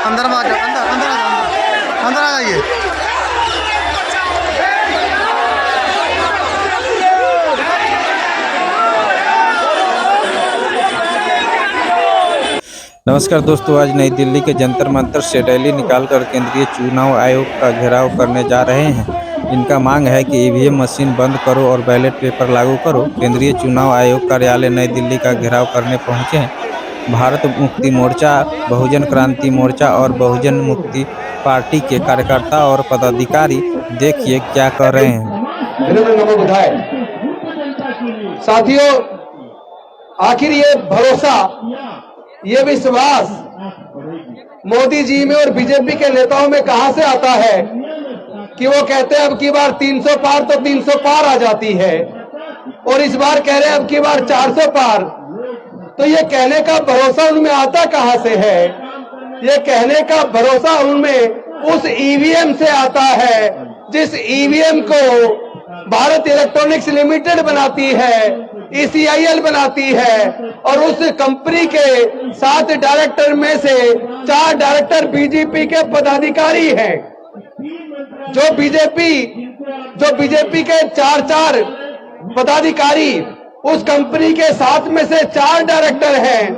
अंदर में आ जाओ, अंदर अंदर आ जाओ, अंदर आ जाइए। नमस्कार दोस्तों, आज नई दिल्ली के जंतर मंतर से रैली निकालकर केंद्रीय चुनाव आयोग का घेराव करने जा रहे हैं। इनका मांग है कि ईवीएम मशीन बंद करो और बैलेट पेपर लागू करो। केंद्रीय चुनाव आयोग कार्यालय नई दिल्ली का घेराव करने पहुंचे हैं भारत मुक्ति मोर्चा, बहुजन क्रांति मोर्चा और बहुजन मुक्ति पार्टी के कार्यकर्ता और पदाधिकारी। देखिए क्या कर रहे हैं। साथियों, आखिर ये भरोसा, ये विश्वास मोदी जी में और बीजेपी के नेताओं में कहां से आता है कि वो कहते हैं अब की बार 300 पार तो 300 पार आ जाती है, और इस बार कह रहे हैं अब की बार 400 पार। तो ये कहने का भरोसा उनमें आता कहां से है? ये कहने का भरोसा उनमें उस ईवीएम से आता है जिस ईवीएम को भारत इलेक्ट्रॉनिक्स लिमिटेड बनाती है, ECIL बनाती है, और उस कंपनी के 7 डायरेक्टर में से 4 डायरेक्टर बीजेपी के पदाधिकारी हैं। जो बीजेपी के 4 पदाधिकारी उस कंपनी के 7 में से 4 डायरेक्टर हैं।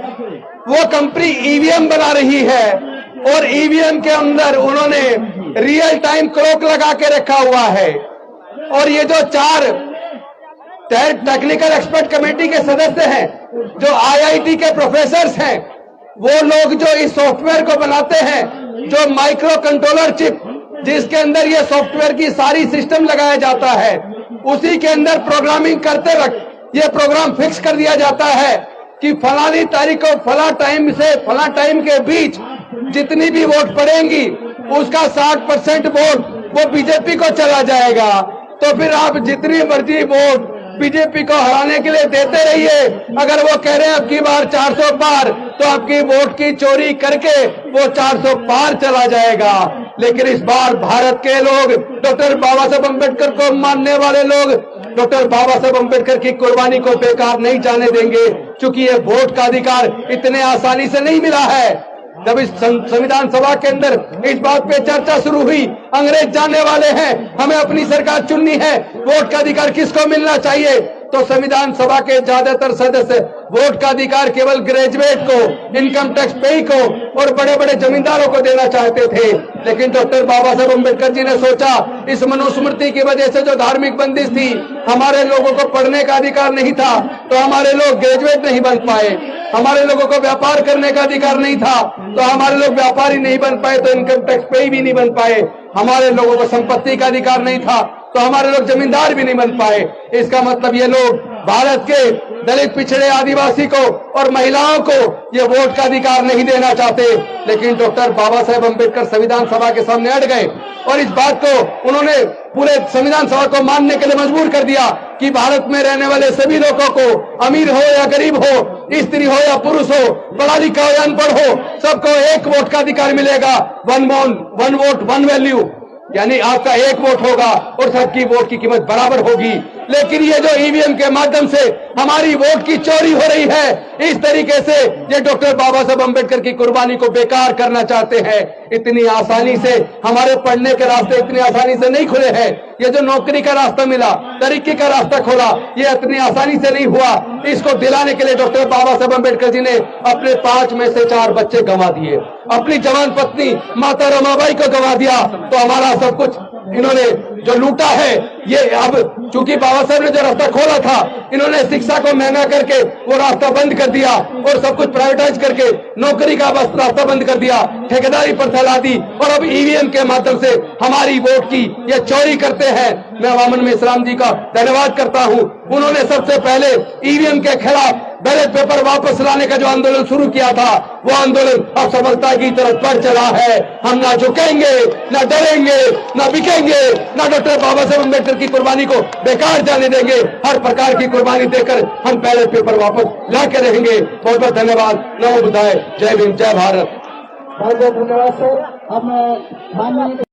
वो कंपनी ईवीएम बना रही है और ईवीएम के अंदर उन्होंने रियल टाइम क्लॉक लगा के रखा हुआ है। और ये जो 4 टेक्निकल एक्सपर्ट कमेटी के सदस्य हैं, जो IIT के प्रोफेसर्स हैं, वो लोग जो इस सॉफ्टवेयर को बनाते हैं, जो माइक्रो कंट्रोलर चिप जिसके अंदर ये सॉफ्टवेयर की सारी सिस्टम लगाया जाता है, उसी के अंदर प्रोग्रामिंग करते वक्त ये प्रोग्राम फिक्स कर दिया जाता है कि फलानी तारीख को फला टाइम से फला टाइम के बीच जितनी भी वोट पड़ेंगी उसका 60% वोट वो बीजेपी को चला जाएगा। तो फिर आप जितनी मर्जी वोट बीजेपी को हराने के लिए देते रहिए। अगर वो कह रहे हैं अब की बार 400 पार, तो आपकी वोट की चोरी करके वो 400 पार चला जाएगा। लेकिन इस बार भारत के लोग, डॉक्टर बाबा साहब अम्बेडकर को मानने वाले लोग, डॉक्टर बाबा साहब अम्बेडकर की कुर्बानी को बेकार नहीं जाने देंगे, क्योंकि ये वोट का अधिकार इतने आसानी से नहीं मिला है। जब इस संविधान सभा के अंदर इस बात पे चर्चा शुरू हुई, अंग्रेज जानने वाले हैं, हमें अपनी सरकार चुननी है, वोट का अधिकार किसको मिलना चाहिए, तो संविधान सभा के ज्यादातर सदस्य वोट का अधिकार केवल ग्रेजुएट को, इनकम टैक्स पेई को और बड़े बड़े जमींदारों को देना चाहते थे। लेकिन डॉक्टर बाबा साहब अम्बेडकर जी ने सोचा, इस मनुस्मृति की वजह से जो धार्मिक बंदिश थी, हमारे लोगों को पढ़ने का अधिकार नहीं था, तो हमारे लोग ग्रेजुएट नहीं बन पाए। हमारे लोगों को व्यापार करने का अधिकार नहीं था, तो हमारे लोग व्यापारी नहीं बन पाए, तो इनकम टैक्स पेई भी नहीं बन पाए। हमारे लोगों को संपत्ति का अधिकार नहीं था, तो हमारे लोग जमींदार भी नहीं बन पाए। इसका मतलब ये लोग भारत के दलित, पिछड़े, आदिवासी को और महिलाओं को ये वोट का अधिकार नहीं देना चाहते। लेकिन डॉक्टर बाबा साहेब अम्बेडकर संविधान सभा के सामने अड़ गए और इस बात को उन्होंने पूरे संविधान सभा को मानने के लिए मजबूर कर दिया कि भारत में रहने वाले सभी लोगों को, अमीर हो या गरीब हो, स्त्री हो या पुरुष हो, पढ़ा लिखा हो या अनपढ़ हो, सबको एक वोट का अधिकार मिलेगा। 1 वोट 1 वैल्यू, यानी आपका एक वोट होगा और सबकी वोट की कीमत बराबर होगी। लेकिन ये जो ईवीएम के माध्यम से हमारी वोट की चोरी हो रही है, इस तरीके से ये डॉक्टर बाबा साहब अम्बेडकर की कुर्बानी को बेकार करना चाहते हैं। इतनी आसानी से हमारे पढ़ने के रास्ते इतनी आसानी से नहीं खुले हैं। ये जो नौकरी का रास्ता मिला, तरक्की का रास्ता खोला, ये इतनी आसानी से नहीं हुआ। इसको दिलाने के लिए डॉक्टर बाबा साहब अम्बेडकर जी ने अपने 5 में से 4 बच्चे गंवा दिए, अपनी जवान पत्नी माता रमाबाई को गंवा दिया। तो हमारा सब कुछ इन्होंने जो लूटा है, ये अब चूंकि बाबा साहब ने जो रास्ता खोला था, इन्होंने शिक्षा को महंगा करके वो रास्ता बंद कर दिया और सब कुछ प्राइवेटाइज करके नौकरी का बस रास्ता बंद कर दिया, ठेकेदारी प्रथा ला दी और अब ईवीएम के माध्यम से हमारी वोट की ये चोरी करते हैं। मैं वामन मिश्राम जी का धन्यवाद करता हूं। उन्होंने सबसे पहले ईवीएम के खिलाफ बैलेट पेपर वापस लाने का जो आंदोलन शुरू किया था, वो आंदोलन अब सफलता की तरफ बढ़ चला है। हम ना झुकेंगे, ना डरेंगे, ना बिकेंगे, ना डॉक्टर बाबा साहब अम्बेडकर की कुर्बानी को बेकार जाने देंगे। हर प्रकार की कुर्बानी देकर हम बैलेट पेपर वापस ला के रहेंगे। बहुत बहुत धन्यवाद। नमो बुद्धाय। जय भीम, जय भारत। बहुत बहुत धन्यवाद सर। हम